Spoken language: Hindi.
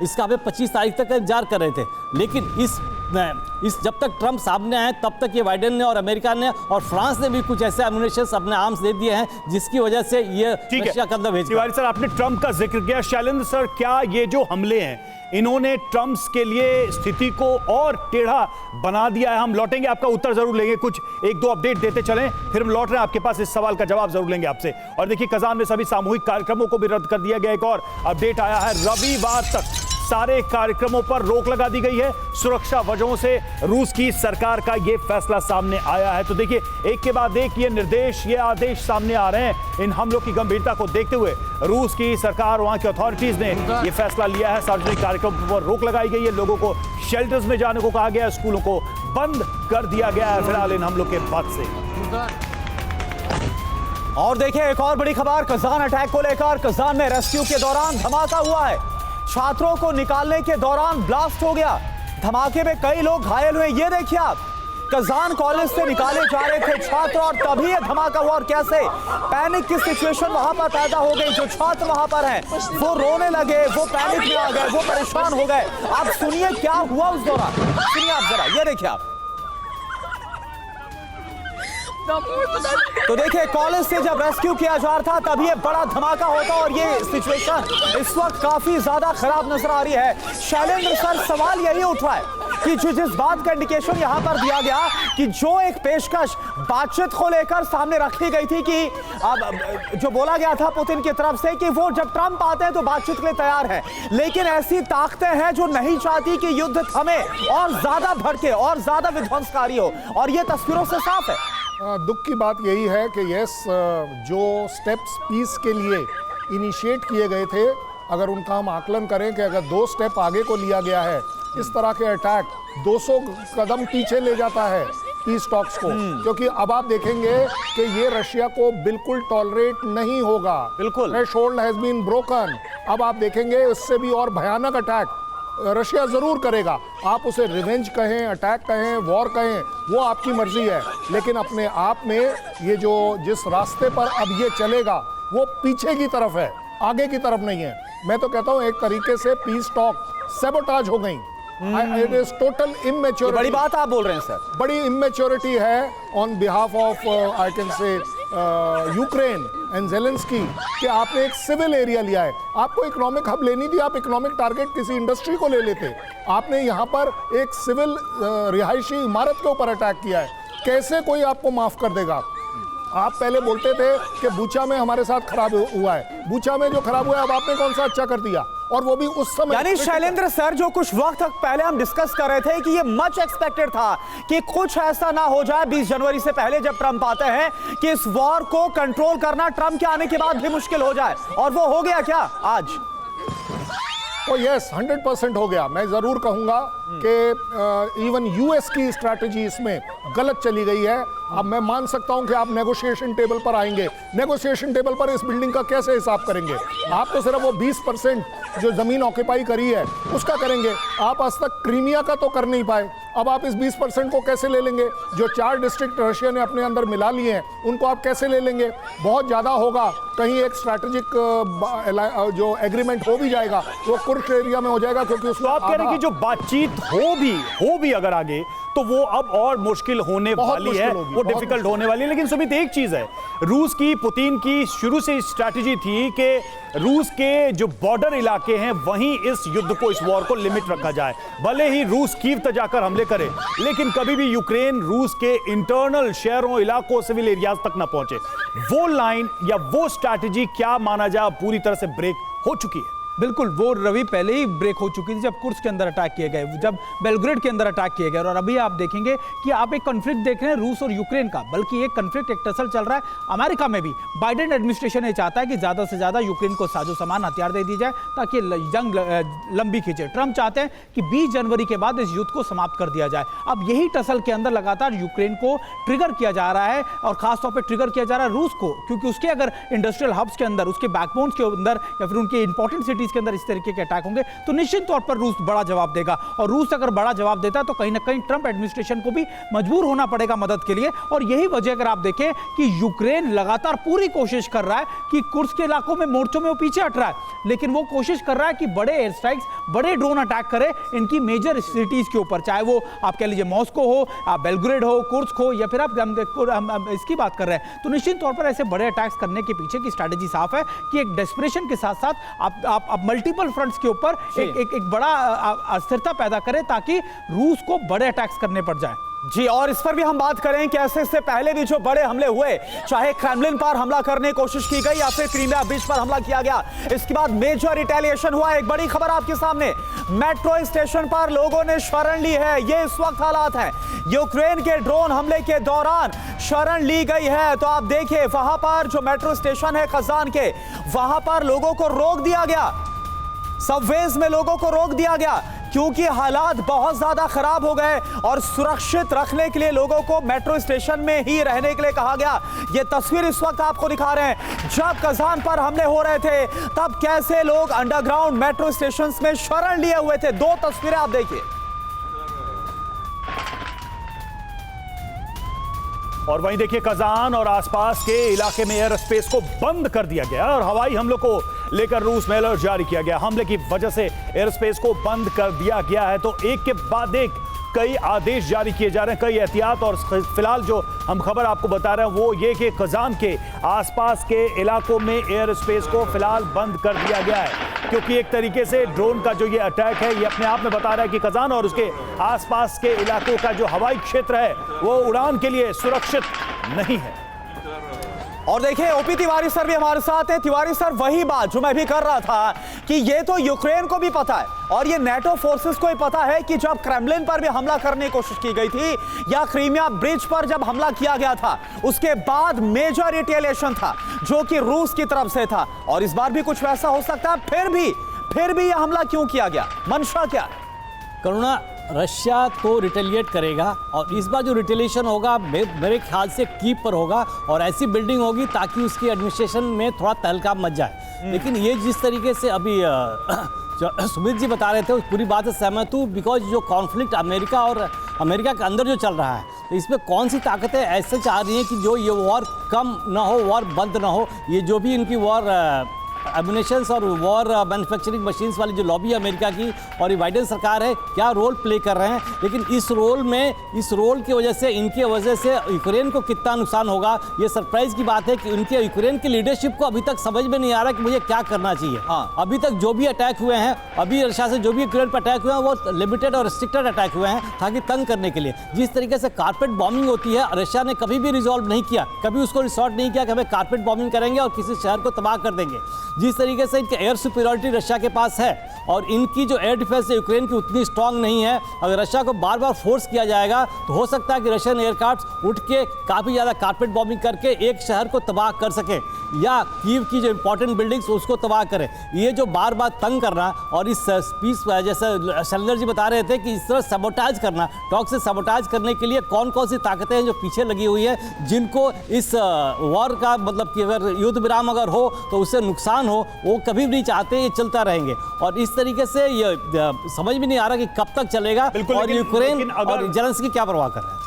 इसका हमें 25 तारीख तक इंतजार कर रहे थे। लेकिन इस जब तक ट्रंप सामने आए तब तक ये बाइडेन ने और अमेरिका ने और फ्रांस ने भी कुछ ऐसे एमुनेशन अपने आर्म्स दे दिए हैं जिसकी वजह से ये रशिया के अंदर भेज। तिवारी सर, आपने ट्रंप का जिक्र किया। शैलेंद्र सर, क्या ये जो हमले हैं इन्होंने ट्रंप के लिए स्थिति को और टेढ़ा बना दिया है? हम लौटेंगे, आपका उत्तर जरूर लेंगे, कुछ एक दो अपडेट देते चलें, फिर हम लौट रहे हैं आपके पास, इस सवाल का जवाब जरूर लेंगे आपसे। और देखिए, कजान में सभी सामूहिक कार्यक्रमों को भी रद्द कर दिया गया। एक और अपडेट आया है, रविवार तक सारे कार्यक्रमों पर रोक लगा दी गई है सुरक्षा वजहों से। रूस की सरकार का यह फैसला सामने आया है। तो देखिए, एक के बाद एक ये निर्देश, ये आदेश सामने आ रहे हैं। इन हमलों की गंभीरता को देखते हुए रूस की सरकार, वहां की अथॉरिटीज ने यह फैसला लिया है। सार्वजनिक कार्यक्रमों पर रोक लगाई गई है, लोगों को शेल्टर्स में जाने को कहा गया है, स्कूलों को बंद कर दिया गया है फिलहाल इन हमलों के बाद से। और देखिए, एक और बड़ी खबर कजान अटैक को लेकर। कजान में रेस्क्यू के दौरान धमाका हुआ है। छात्रों को निकालने के दौरान ब्लास्ट हो गया। धमाके में कई लोग घायल हुए। ये देखिए आप, कजान कॉलेज से निकाले जा रहे थे छात्र और तभी ये धमाका हुआ। और कैसे पैनिक की सिचुएशन वहां पर पैदा हो गई। जो छात्र वहां पर हैं वो रोने लगे, वो पैनिक में आ गए, वो परेशान हो गए। आप सुनिए क्या हुआ उस दौरान, सुनिए आप जरा, ये देखिए आप। तो देखिए, कॉलेज से जब रेस्क्यू किया जा रहा था तभी ये बड़ा धमाका होता और ये सिचुएशन इस वक्त काफी ज्यादा खराब नजर आ रही है। शैलेंद्र सर, सवाल यही उठ रहा है कि जिस बात का इंडिकेशन यहां पर दिया गया कि जो एक पेशकश बातचीत को लेकर सामने रखी गई थी कि अब जो बोला गया था पुतिन की तरफ से कि वो जब ट्रंप आते हैं तो बातचीत के लिए तैयार है, लेकिन ऐसी ताकतें हैं जो नहीं चाहती कि युद्ध थमे और ज्यादा भड़के और ज्यादा विध्वंसकारी हो, और ये तस्वीरों से साफ है। दुख की बात यही है कि जो स्टेप्स पीस के लिए इनिशिएट किए गए थे, अगर उनका हम आकलन करें कि अगर 2 स्टेप आगे को लिया गया है, इस तरह के अटैक 200 कदम पीछे ले जाता है पीस टॉक्स को। क्योंकि अब आप देखेंगे कि ये रशिया को बिल्कुल टॉलरेट नहीं होगा। बिल्कुल, थ्रेशोल्ड हैज बीन ब्रोकन। अब आप देखेंगे उससे भी और भयानक अटैक रशिया जरूर करेगा। आप उसे रिवेंज कहें, अटैक कहें, वॉर कहें, वो आपकी मर्जी है, लेकिन अपने आप में ये जो जिस रास्ते पर अब ये चलेगा वो पीछे की तरफ है, आगे की तरफ नहीं है। मैं तो कहता हूं एक तरीके से पीस टॉक सैबोटाज हो गई। It is total immaturity. बड़ी बात आप बोल रहे हैं सर, बड़ी इमेच्योरिटी है on behalf of I can say Ukraine and Zelensky कि आपने एक सिविल एरिया लिया है। आपको इकोनॉमिक हब लेनी थी, आप इकोनॉमिक टारगेट किसी इंडस्ट्री को ले लेते। आपने यहाँ पर एक सिविल रिहायशी इमारत के ऊपर अटैक किया है। कैसे कोई आपको माफ कर देगा? आप पहले बोलते थे कि बूचा में हमारे साथ खराब हुआ है, बूचा में जो खराब हुआ है अब आपने कौन सा अच्छा कर दिया, और वो भी उस समय। यानी शैलेंद्र सर, जो कुछ वक्त तक पहले हम डिस्कस कर रहे थे कि ये मच एक्सपेक्टेड था कि कुछ ऐसा ना हो जाए 20 जनवरी से पहले जब ट्रंप आते हैं कि इस वॉर को कंट्रोल करना ट्रंप के आने के बाद भी मुश्किल हो जाए, और वो हो गया क्या आज? तो यस, 100% हो गया। मैं जरूर कहूंगा कि इवन यूएस की स्ट्रैटेजी इसमें गलत चली गई है। अब मैं मान सकता हूं कि आप नेगोशिएशन टेबल पर आएंगे, नेगोशिएशन टेबल पर इस बिल्डिंग का कैसे हिसाब करेंगे? आप तो सिर्फ वो 20% जो जमीन ऑक्यूपाई करी है उसका करेंगे। आप आज तक क्रीमिया का तो कर नहीं पाए, अब आप इस 20% को कैसे ले लेंगे? जो 4 डिस्ट्रिक्ट रशिया ने अपने अंदर मिला लिए हैं उनको आप कैसे ले लेंगे? बहुत ज़्यादा होगा। कहीं एक स्ट्रैटेजिक जो एग्रीमेंट हो भी जाएगा वो कुर्स्क एरिया में हो जाएगा, क्योंकि उसको आप कह रहे हैं कि जो बातचीत हो भी अगर आगे तो वो अब और मुश्किल होने वाली है, वो डिफिकल्ट होने वाली है। लेकिन सुमित, एक चीज है, रूस की, पुतिन की शुरू से स्ट्रैटेजी थी कि रूस के जो बॉर्डर इलाके हैं वहीं इस युद्ध को, इस वॉर को लिमिट रखा जाए। भले ही रूस कीव तक जाकर हमले करे, लेकिन कभी भी यूक्रेन रूस के इंटरनल शहरों, इलाकों, सिविल एरियाज तक ना पहुंचे। वो लाइन या वो स्ट्रैटेजी क्या माना जाए पूरी तरह से ब्रेक हो चुकी है? बिल्कुल, वो रवि पहले ही ब्रेक हो चुकी थी जब कुर्स्क के अंदर अटैक किए गए, जब बेलग्रेड के अंदर अटैक किए गए। और अभी आप देखेंगे कि आप एक कॉन्फ्लिक्ट देख रहे हैं रूस और यूक्रेन का, बल्कि एक कॉन्फ्लिक्ट एक टसल चल रहा है अमेरिका में भी। बाइडेन एडमिनिस्ट्रेशन ये चाहता है कि ज़्यादा से ज़्यादा यूक्रेन को साजो सामान, हथियार दे दी जाए ताकि जंग लंबी खींचे। ट्रंप चाहते हैं कि 20 जनवरी के बाद इस युद्ध को समाप्त कर दिया जाए। अब यही टसल के अंदर लगातार यूक्रेन को ट्रिगर किया जा रहा है, और खासतौर पर ट्रिगर किया जा रहा है रूस को, क्योंकि उसके अगर इंडस्ट्रियल हब्स के अंदर, उसके बैकबोन्स के अंदर या फिर उनके इंपॉर्टेंट सिटीज सिटीज के अंदर इस तरीके के अटैक होंगे तो निश्चित तौर पर रूस बड़ा जवाब देगा। और रूस अगर बड़ा जवाब देता है तो कहीं ना कहीं ट्रंप एडमिनिस्ट्रेशन को भी मजबूर होना पड़ेगा मदद के लिए। और यही वजह अगर आप देखें कि यूक्रेन लगातार पूरी कोशिश कर रहा है कि कुर्स्क के इलाकों में मोर्चों में वो पीछे हट रहा है, लेकिन वो कोशिश कर रहा है कि बड़े एयर स्ट्राइक्स, बड़े ड्रोन अटैक करे इनकी मेजर सिटीज के ऊपर, चाहे वो आप कह लीजिए मॉस्को हो, बेलग्रेड हो, कुर्स्क हो, या फिर आप हम इसकी बात कर रहे हैं। तो निश्चित तौर पर ऐसे बड़े अटैक्स करने के पीछे की स्ट्रैटेजी साफ है कि एक डेस्परेशन के साथ साथ आप मल्टीपल फ्रंट्स के ऊपर एक बड़ा अस्थिरता पैदा करें ताकि रूस को बड़े अटैक्स करने पड़ जाए। जी, और इस पर भी हम बात करें कि ऐसे से पहले भी जो बड़े हमले हुए, चाहे क्रेमलिन पर हमला करने की कोशिश की गई या फिर क्रीमिया ब्रिज पर हमला किया गया, इसके बाद मेजर रिटेलिएशन हुआ। एक बड़ी खबर आपके सामने, मेट्रो स्टेशन पर लोगों ने शरण ली है। ये इस वक्त हालात हैं, यूक्रेन के ड्रोन हमले के दौरान शरण ली गई है। तो आप देखिए वहां पर जो मेट्रो स्टेशन है कजान के, वहां पर लोगों को रोक दिया गया, सबवेज में लोगों को रोक दिया गया क्योंकि हालात बहुत ज्यादा खराब हो गए और सुरक्षित रखने के लिए लोगों को मेट्रो स्टेशन में ही रहने के लिए कहा गया। ये तस्वीर इस वक्त आपको दिखा रहे हैं, जब कजान पर हमले हो रहे थे तब कैसे लोग अंडरग्राउंड मेट्रो स्टेशन में शरण लिए हुए थे। दो तस्वीरें आप देखिए। और वहीं देखिए कजान और आसपास के इलाके में एयर स्पेस को बंद कर दिया गया और हवाई हमलों को लेकर रूस में अलर्ट जारी किया गया। हमले की वजह से एयर स्पेस को बंद कर दिया गया है। तो एक के बाद एक कई आदेश जारी किए जा रहे हैं, कई एहतियात। और फिलहाल जो हम खबर आपको बता रहे हैं वो ये कि कजान के आसपास के इलाकों में एयर स्पेस को फिलहाल बंद कर दिया गया है, क्योंकि एक तरीके से ड्रोन का जो ये अटैक है ये अपने आप में बता रहा है कि कजान और उसके आसपास के इलाकों का जो हवाई क्षेत्र है वो उड़ान के लिए सुरक्षित नहीं है। और देखिए ओपी तिवारी सर भी हमारे साथ है। तिवारी सर, वही बात जो मैं भी कर रहा था कि ये तो यूक्रेन को भी पता है और ये नेटो फोर्सेस को भी पता है कि जब क्रेमलिन पर भी हमला करने की कोशिश की गई थी या क्रीमिया ब्रिज पर जब हमला किया गया था उसके बाद मेजर रिटेलिएशन था जो कि रूस की तरफ से था, और इस बार भी कुछ वैसा हो सकता है। फिर भी यह हमला क्यों किया गया, मंशा क्या? करुणा, रशिया तो रिटेलिएट करेगा और इस बार जो रिटेलिएशन होगा मेरे ख्याल से कीव पर होगा और ऐसी बिल्डिंग होगी ताकि उसकी एडमिनिस्ट्रेशन में थोड़ा तहलका मच जाए। लेकिन ये जिस तरीके से अभी सुमित जी बता रहे थे उस पूरी बात से सहमत हूँ, बिकॉज जो कॉन्फ्लिक्ट अमेरिका के अंदर जो चल रहा है तो इसमें कौन सी ताकतें ऐसे चाह रही हैं कि जो ये वॉर कम ना हो, वॉर बंद ना हो। ये जो भी इनकी वॉर एम्युनिशंस और वॉर मैन्युफैक्चरिंग मशीन्स वाली जो लॉबी है अमेरिका की और ये बाइडेन सरकार है, क्या रोल प्ले कर रहे हैं। लेकिन इस रोल की वजह से, इनकी वजह से यूक्रेन को कितना नुकसान होगा, ये सरप्राइज की बात है कि उनके यूक्रेन की लीडरशिप को अभी तक समझ में नहीं आ रहा कि मुझे क्या करना चाहिए। हाँ। अभी तक जो भी अटैक हुए हैं, अभी रशिया से जो भी यूक्रेन पर अटैक हुए हैं वो लिमिटेड और रिस्ट्रिक्टेड अटैक हुए हैं ताकि तंग करने के लिए। जिस तरीके से कारपेट बॉम्बिंग होती है, रशिया ने कभी भी रिजॉल्व नहीं किया, कभी उसको रिसॉर्ट नहीं किया कि हमें कारपेट बॉम्बिंग करेंगे और किसी शहर को तबाह कर देंगे। जिस तरीके से इनके एयर सुपीरियरिटी रशिया के पास है और इनकी जो एयर डिफेंस है यूक्रेन की उतनी स्ट्रांग नहीं है, अगर रशिया को बार बार फोर्स किया जाएगा तो हो सकता है कि रशियन एयरक्राफ्ट उठ के काफ़ी ज़्यादा कारपेट बॉम्बिंग करके एक शहर को तबाह कर सकें या कीव की जो इंपॉर्टेंट बिल्डिंग्स उसको तबाह करें। ये जो बार बार तंग करना और इस पीस जैसे शैलेंद्र जी बता रहे थे कि इस तरह सबोटाज करना, टॉक से सबोटाज करने के लिए कौन कौन सी ताकतें हैं जो पीछे लगी हुई है, जिनको इस वॉर का मतलब कि अगर युद्ध विराम अगर हो तो उससे नुकसान हो, वो कभी भी नहीं चाहते, ये चलता रहेंगे। और इस तरीके से ये समझ में नहीं आ रहा कि कब तक चलेगा और यूक्रेन और जेलेंस्की क्या परवाह कर रहे हैं।